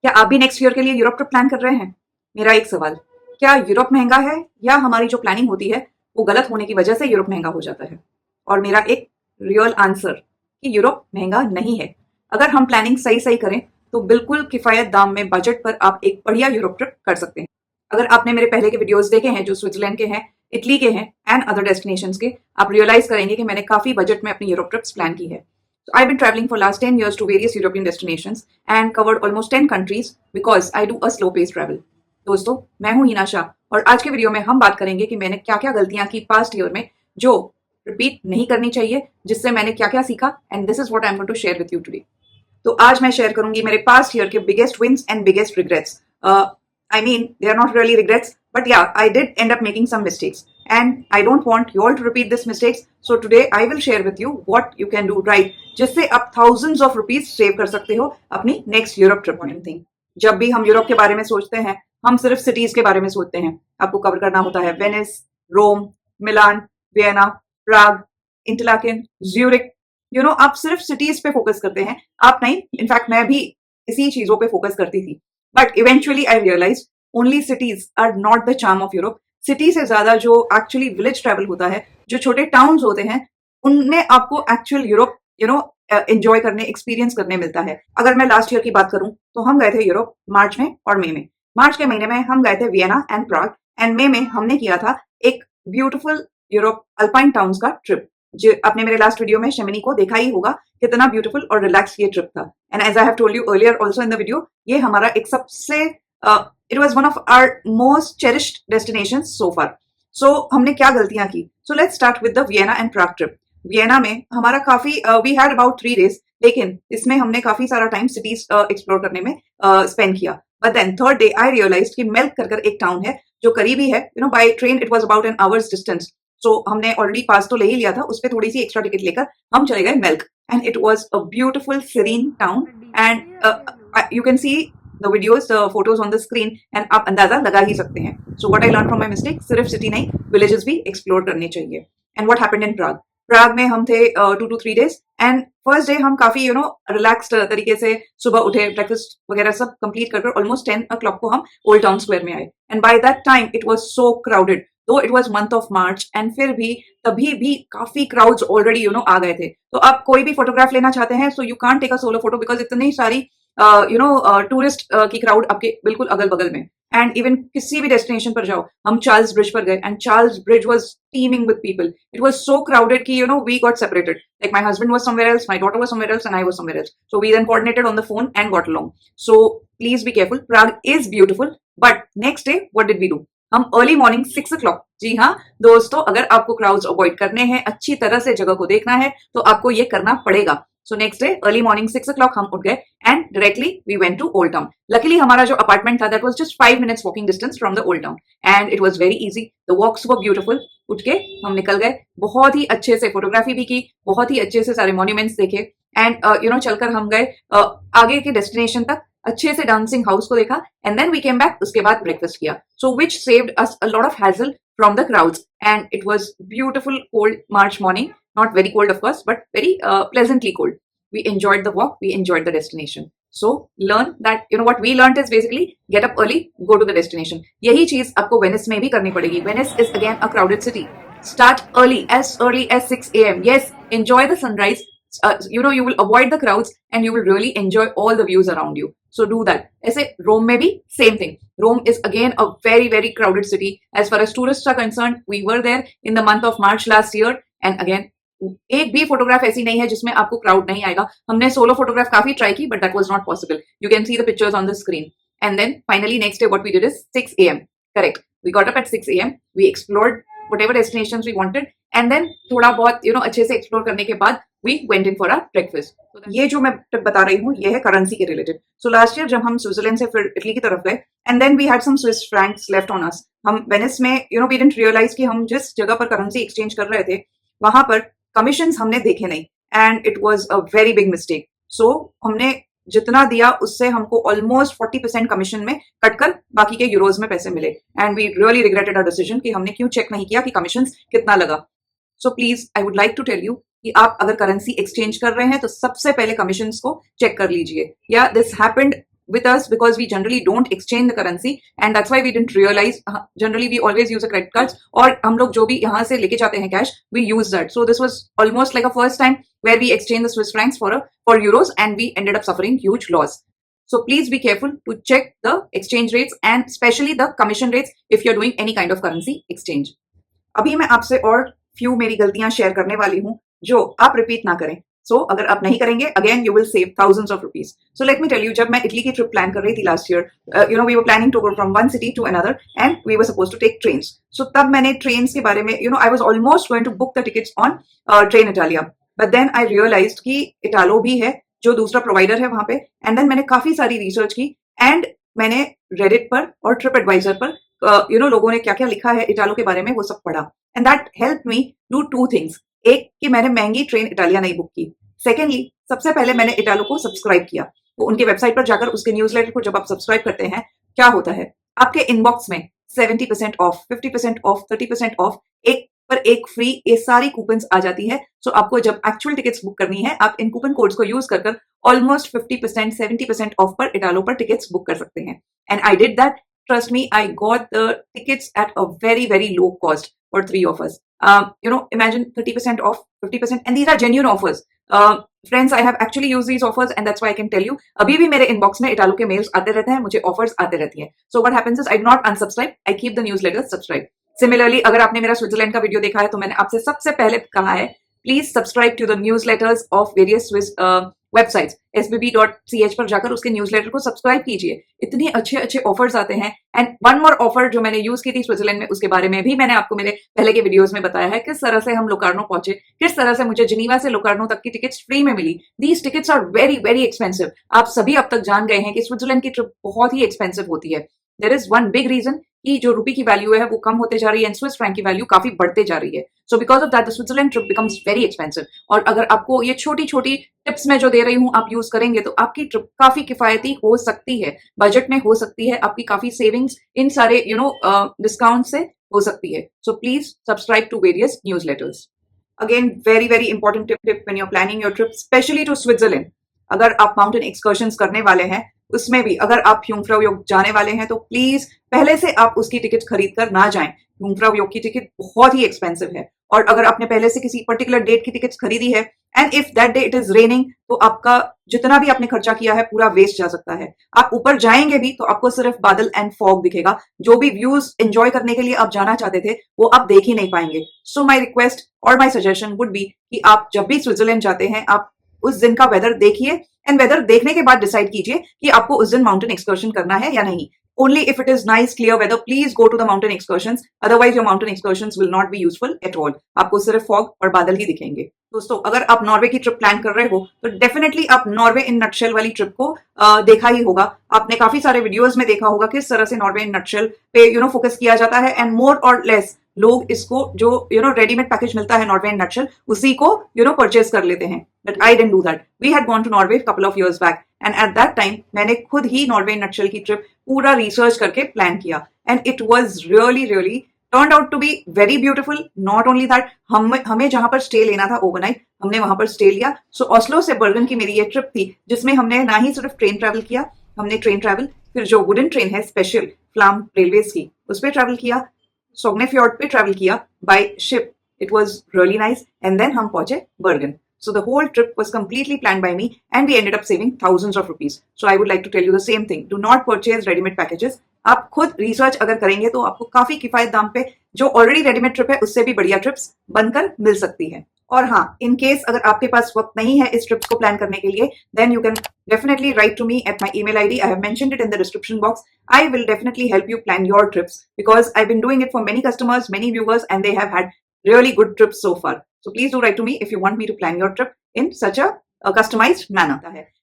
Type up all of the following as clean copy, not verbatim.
क्या आप भी नेक्स्ट ईयर के लिए यूरोप ट्रिप प्लान कर रहे हैं? मेरा एक सवाल, क्या यूरोप महंगा है या हमारी जो प्लानिंग होती है वो गलत होने की वजह से यूरोप महंगा हो जाता है? और मेरा एक रियल आंसर कि यूरोप महंगा नहीं है। अगर हम प्लानिंग सही सही करें तो बिल्कुल किफ़ायत दाम में बजट पर आप एक बढ़िया यूरोप ट्रिप कर सकते हैं। अगर आपने मेरे पहले के वीडियोस देखे हैं जो स्विट्जरलैंड के हैं, इटली के हैं एंड अदर डेस्टिनेशंस के, आप रियलाइज करेंगे कि मैंने काफ़ी बजट में अपनी यूरोप ट्रिप्स प्लान की है। So I've been traveling for last 10 years to various European destinations and covered almost 10 countries because I do a slow paced travel. दोस्तों, मैं हूं हिना शाह और आज के वीडियो में हम बात करेंगे कि मैंने क्या क्या गलतियां की पास्ट ईयर में जो रिपीट नहीं करनी चाहिए, जिससे मैंने क्या क्या सीखा and this is what I am going to share with you today. तो आज मैं शेयर करूंगी मेरे पास्ट ईयर के biggest wins and biggest regrets. I mean, they are not really regrets, but yeah, I did end up making some mistakes. And I don't want you all to repeat these mistakes. So today I will share with you what you can do right, जिससे आप thousands of rupees save कर सकते हो अपनी next Europe trip में। जब भी हम यूरोप के बारे में सोचते हैं, हम सिर्फ सिटीज के बारे में सोचते हैं। आपको कवर करना होता है वेनिस, रोम, मिलान, वियना, प्राग, इंटरलाकेन, ज्यूरिक। आप सिर्फ सिटीज पे फोकस करते हैं। आप नहीं, इनफैक्ट मैं भी इसी चीजों पे फोकस करती थी। But eventually I realise only cities are not the charm of Europe. City से ज्यादा जो एक्चुअली विलेज ट्रैवल होता है, जो छोटे टाउन्स होते हैं, उनमें आपको एक्चुअल यूरोप एंजॉय करने, एक्सपीरियंस करने मिलता है। अगर मैं लास्ट ईयर की बात करूं तो हम गए थे यूरोप मार्च में और मई में। मार्च के महीने में हम गए थे वियना एंड प्राग एंड मई में हमने किया था एक ब्यूटीफुल यूरोप अल्पाइन टाउन्स का ट्रिप। जो आपने मेरे लास्ट वीडियो में शमिनी को देखा ही होगा कितना ब्यूटीफुल और रिलैक्स ये ट्रिप था। And as I have told you earlier also in the video, ये हमारा एक सबसे it was one of our most cherished destinations so far. So हमने क्या गलतियां की? So let's start with the Vienna and Prague trip. Vienna में हमारा काफी वी हैड अबाउट 3 days, लेकिन इसमें हमने काफी सारा टाइम सिटीज एक्सप्लोर करने में स्पेंड किया। But then third day I realize कि मेल्क कर एक टाउन है जो करीबी है, by train it was about an hours distance. So हमने ऑलरेडी पास तो ले ही लिया था, उस पर थोड़ी सी एक्स्ट्रा टिकट लेकर हम चले गए Melk and it was a beautiful serene town and you can see the videos, the photos on the screen and आप अंदाजा लगा ही सकते हैं। So what I learn from my mistake, सिर्फ सिटी नहीं, विलेजेस भी एक्सप्लोर करने चाहिए। And what happened in Prague? Prague में हम थे 2 to 3 days and first day हम काफी रिलैक्स्ड तरीके से सुबह उठे, ब्रेकफास्ट वगैरह सब कंप्लीट कर ऑलमोस्ट 10 o'clock को हम ओल्ड टाउन स्क्वायर में आए and by that time it was so crowded, though it was month of March and फिर भी तभी भी काफी क्राउड्स ऑलरेडी आ गए थे। तो आप कोई भी फोटोग्राफ लेना चाहते हैं so you can't take a solo photo because इतनी सारी टूरिस्ट की क्राउड आपके बिल्कुल अगल बगल में। एंड इवन किसी भी डेस्टिनेशन पर जाओ, हम चार्ल्स ब्रिज पर गए and Charles bridge was teeming with people. It was so crowded कि we got separated. Like my husband was somewhere else, my daughter was somewhere else, and I was somewhere else. So we then coordinated on the phone and got along. So please be careful. Prague is beautiful, but next day what did we do? हम early morning 6 o'clock, जी हाँ दोस्तों, अगर आपको crowds avoid करने हैं, अच्छी तरह से जगह को देखना है, तो आपको ये करना पड़ेगा। So next day early morning 6 o'clock हम उठ गए and directly we went to old town. Luckily हमारा जो अपार्टमेंट था that was just 5 minutes walking distance from the old town and it was very easy. The walks were beautiful. उठ के हम निकल गए, बहुत ही अच्छे से फोटोग्राफी भी की, बहुत ही अच्छे से सारे मॉन्यूमेंट्स देखे एंड चलकर हम गए आगे के डेस्टिनेशन तक, अच्छे से डांसिंग हाउस को देखा and then we came back. उसके बाद ब्रेकफास्ट किया, so which saved us a lot of hassle from the crowds and it was beautiful cold March morning, not very cold of course but very pleasantly cold. We enjoyed the walk, we enjoyed the destination. So learn that what we learned is basically get up early, go to the destination. यही चीज आपको Venice में भी करनी पड़ेगी। Venice is again a crowded city. Start early as 6 a.m. Yes, enjoy the sunrise. You will avoid the crowds and you will really enjoy all the views around you. So do that. ऐसे रोम में भी same thing. Rome is again a very very crowded city. As far as tourists are concerned, we were there in the month of March last year and again एक भी photograph ऐसी नहीं है जिसमें आपको क्राउड नहीं आएगा। हमने सोलो फोटोग्राफ काफी ट्राई की but that was not possible. You can see the pictures on the screen and then finally next day what we did is 6 a.m. Correct, we got up at 6 a.m. We explored whatever destinations we wanted and then थोड़ा बहुत अच्छे से explore करने के बाद we went in for a breakfast. ये जो मैं टिप बता रही हूँ ये है करेंसी के रिलेटेड। सो लास्ट ईयर जब हम स्विट्जरलैंड से फिर इटली की तरफ गए and then we had some Swiss francs left on us. हम वेनिस में वी डिडंट रियलाइज कि हम जिस जगह पर करेंसी एक्सचेंज कर रहे थे वहां पर कमीशन हमने देखे नहीं and it was a very big mistake. So हमने जितना दिया उससे हमको ऑलमोस्ट 40% कमीशन में कटकर बाकी के यूरोज में पैसे मिले and we really regretted our decision कि हमने क्यों चेक नहीं किया कि कमीशन कितना लगा। So please I would like to tell you कि आप अगर करेंसी एक्सचेंज कर रहे हैं तो सबसे पहले कमीशन को चेक कर लीजिए। या this happened with us because we generally don't exchange the currency and that's why we didn't realize. Generally we always use a credit cards और हम लोग जो भी यहाँ से लेके जाते हैं cash, we use that. So this was almost like a first time where we exchanged the Swiss francs for euros and we ended up suffering huge loss. So please be careful to check the exchange rates and especially the commission rates if you're doing any kind of currency exchange. अभी मैं आपसे और few मेरी गलतियां share करने वाली हूँ जो आप रिपीट ना करें. So अगर आप नहीं करेंगे again you will save thousands of rupees. So let me tell you, जब मैं इटली की ट्रिप प्लान कर रही थी last year, we were planning to go from one city to another and we were supposed to take trains. So तब मैंने trains के बारे में I was almost going to book the tickets on Train Italia, but then I realized कि Italo भी है जो दूसरा प्रोवाइडर है वहां पे, and then मैंने काफी सारी रिसर्च की and मैंने Reddit पर और ट्रिप एडवाइजर पर लोगों ने क्या क्या लिखा है इटालो के बारे में वो सब पढ़ा and that help me do two things. एक कि मैंने महंगी ट्रेन इटालिया नहीं बुक की. सेकेंडली सबसे पहले मैंने इटालो को सब्सक्राइब किया. तो उनके वेबसाइट पर जाकर उसके न्यूज़लेटर को जब आप सब्सक्राइब करते हैं क्या होता है, आपके इनबॉक्स में 70% ऑफ, 50% ऑफ, 30% ऑफ, एक पर एक फ्री, ये सारी कूपन्स आ जाती है. सो आपको जब एक्चुअल टिकट्स बुक करनी है आप इन कूपन कोड्स को यूज कर ऑलमोस्ट 50%, 70% ऑफ पर इटालो पर टिकट्स बुक कर सकते हैं. And I did that. Trust me, I got the tickets at a very, very low cost for three of us. Imagine 30% off, 50%, and these are genuine offers. Friends, I have actually used these offers and that's why I can tell you. अभी भी मेरे inbox में Italo के mails आते रहते हैं, मुझे offers आते रहती हैं. So what happens is I do not unsubscribe, I keep the newsletter subscribed. Similarly, अगर आपने मेरा स्विट्जरलैंड का वीडियो देखा है तो मैंने आपसे सबसे पहले कहा है please subscribe to the newsletters of various Swiss websites. sbb.ch पर जाकर उसके न्यूज़लेटर को सब्सक्राइब कीजिए. इतने अच्छे अच्छे ऑफर्स आते हैं. एंड वन मोर ऑफर जो मैंने यूज की थी स्विट्जरलैंड में, उसके बारे में भी मैंने आपको मेरे पहले के वीडियोस में बताया है किस तरह से हम लोकार्नो पहुंचे, किस तरह से मुझे जिनीवा से लोकार्नो तक की टिकट्स फ्री में मिली. These tickets are very very expensive. आप सभी अब तक जान गए हैं कि स्विट्जरलैंड की ट्रिप बहुत ही एक्सपेंसिव होती है. There is one big reason कि जो रुपये की वैल्यू है वो कम होते जा रही है एंड स्विस फ्रैंक की वैल्यू काफी बढ़ते जा रही है. So because of that the Switzerland trip becomes very expensive. और अगर आपको ये छोटी छोटी टिप्स मैं जो दे रही हूँ आप यूज करेंगे तो आपकी ट्रिप काफी किफायती हो सकती है, बजट में हो सकती है, आपकी काफी सेविंग्स इन सारे डिस्काउंट से हो सकती है. So please subscribe to various newsletters. Again very very important tip when you are planning your trip specially to Switzerland. अगर आप माउंटेन एक्सकर्शंस करने वाले हैं, उसमें भी अगर आप यूंगफ्राउ जाने वाले हैं तो प्लीज पहले से आप उसकी टिकट खरीद कर ना जाएं. यूंगफ्राउ की टिकट बहुत ही एक्सपेंसिव है और अगर आपने पहले से किसी पर्टिकुलर डेट की टिकट खरीदी है and if that day it is raining तो आपका जितना भी आपने खर्चा किया है पूरा वेस्ट जा सकता है. आप ऊपर जाएंगे भी तो आपको सिर्फ बादल एंड फॉग दिखेगा. जो भी व्यूज एंजॉय करने के लिए आप जाना चाहते थे वो आप देख ही नहीं पाएंगे. सो माई रिक्वेस्ट और माई सजेशन वुड बी कि आप जब भी स्विट्जरलैंड जाते हैं आप उस दिन का वेदर देखिए एंड वेदर देखने के बाद डिसाइड कीजिए कि आपको उस दिन माउंटेन एक्सकर्शन करना है या नहीं. Only if it is nice, clear weather, please go to the mountain excursions. Otherwise, your mountain excursions will not be useful at all. आपको सिर्फ फॉग और बादल ही दिखेंगे. दोस्तों, अगर आप नॉर्वे की ट्रिप प्लान कर रहे हो तो डेफिनेटली आप नॉर्वे इन नटशेल वाली ट्रिप को देखा ही होगा. आपने काफी सारे वीडियोस में देखा होगा किस तरह से नॉर्वे इन नटशेल पे फोकस किया जाता है एंड मोर और लेस लोग इसको जो रेडीमेड पैकेज मिलता है नॉर्वे इन नटशेल उसी को परचेज कर लेते हैं. But I didn't do that. We had gone to Norway couple of years back and at that time मैंने खुद ही नॉर्वे इन नटशेल की ट्रिप पूरा रिसर्च करके प्लान किया and it was really really turned out to be very beautiful. Not only that, हमें जहां पर स्टे लेना था ओवरनाइट हमने वहां पर स्टे लिया. सो ऑस्लो से बर्गन की मेरी ये ट्रिप थी जिसमें हमने ना ही सिर्फ ट्रेन ट्रैवल किया, हमने ट्रेन ट्रैवल फिर जो वुडन ट्रेन है स्पेशल फ्लाम रेलवेज की उस पर ट्रैवल किया, सोग्नेफ्योर्ड पे ट्रैवल किया by ship. It was really nice and then हम पहुंचे बर्गन. So the whole trip was completely planned by me and we ended up saving thousands of rupees. So I would like to tell you the same thing. Do not purchase ready-made packages. आप खुद research अगर करेंगे तो आपको काफी किफायत दाम पे जो ऑलरेडी रेडीमेड ट्रिप है उससे भी बढ़िया ट्रिप्स बनकर मिल सकती है. और हाँ, इन केस अगर आपके पास वक्त नहीं है इस ट्रिप्स को प्लान करने के लिए, then you can definitely write to me at my email ID. I have mentioned it in the description box. I will definitely help you plan your trips because I've been doing it for many customers, many viewers, and they have had really good trips so far. So please do write to me if you want me to plan your trip in such a customized manner.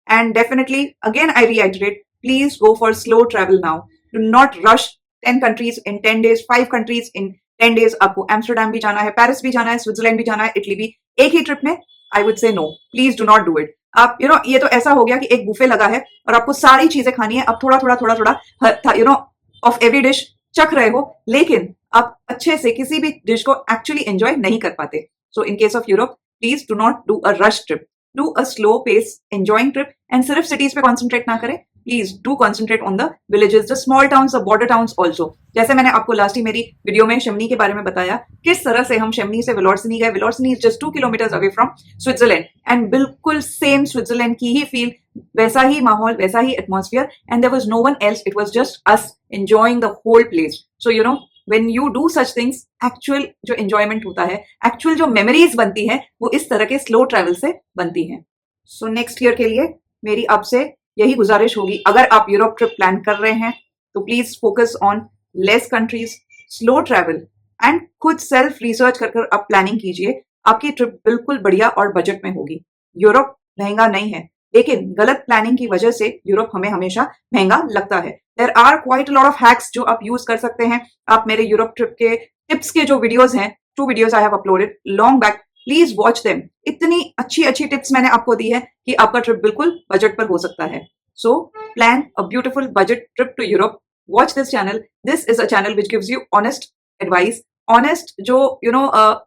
And definitely, again, I reiterate, please go for slow travel now. Do not rush 10 countries in 10 days, 5 countries in 10 days. आपको Amsterdam भी जाना है, Paris भी जाना है, Switzerland भी जाना है, इटली भी, एक ही ट्रिप में. I would say no, please do not do it. आप ये तो ऐसा हो गया कि एक बुफे लगा है और आपको सारी चीजें खानी है. आप थोड़ा थोड़ा थोड़ा थोड़ा ऑफ एवरी डिश चख रहे हो लेकिन आप अच्छे से किसी भी डिश को एक्चुअली एंजॉय नहीं कर पाते. So in case of Europe, please do not do a rush trip. Do a slow pace, enjoying trip and सिर्फ cities पे concentrate ना करें. Please do concentrate on the villages, the small towns, the border towns also. जैसे मैंने आपको last ही मेरी video में शमनी के बारे में बताया, किस तरह से हम शमनी से विलोर्सनी गए। Vallorcine is just 2 kilometres away from Switzerland and बिल्कुल सेम स्विट्जरलैंड की ही फील, वैसा ही माहौल, वैसा ही atmosphere, and there was no one else, it was just us enjoying the whole place. So you know when you do such things, actual जो enjoyment होता है, एक्चुअल जो मेमोरीज बनती है, वो इस तरह के स्लो ट्रैवल से बनती हैं। सो नेक्स्ट ईयर के लिए मेरी आपसे यही गुजारिश होगी, अगर आप यूरोप ट्रिप प्लान कर रहे हैं तो please focus on less countries, slow travel and खुद सेल्फ रिसर्च कर कर आप प्लानिंग कीजिए। आपकी ट्रिप बिल्कुल बढ़िया और बजट में होगी। यूरोप महंगा नहीं है, लेकिन गलत प्लानिंग की वजह से यूरोप हमें हमेशा महंगा लगता है। There are quite lot of hacks जो आप यूज कर सकते हैं। आप मेरे यूरोप ट्रिप के टिप्स के जो वीडियोस हैं, 2 videos I have uploaded long back, please watch them. इतनी अच्छी अच्छी टिप्स मैंने आपको दी है कि आपका ट्रिप बिल्कुल बजट पर हो सकता है। So plan a beautiful budget trip to Europe. Watch this channel, this is a channel which gives you honest advice, honest जो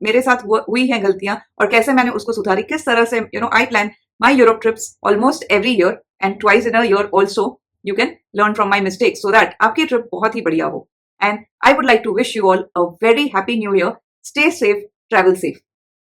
मेरे साथ हुई हैं गलतियां और कैसे मैंने उसको सुधारी, किस तरह से I plan my Europe trips almost every year and twice in a year also. You can learn from my mistakes so that आपकी ट्रिप बहुत ही बढ़िया हो. And I would like to wish you all a very happy new year. Stay safe, travel safe.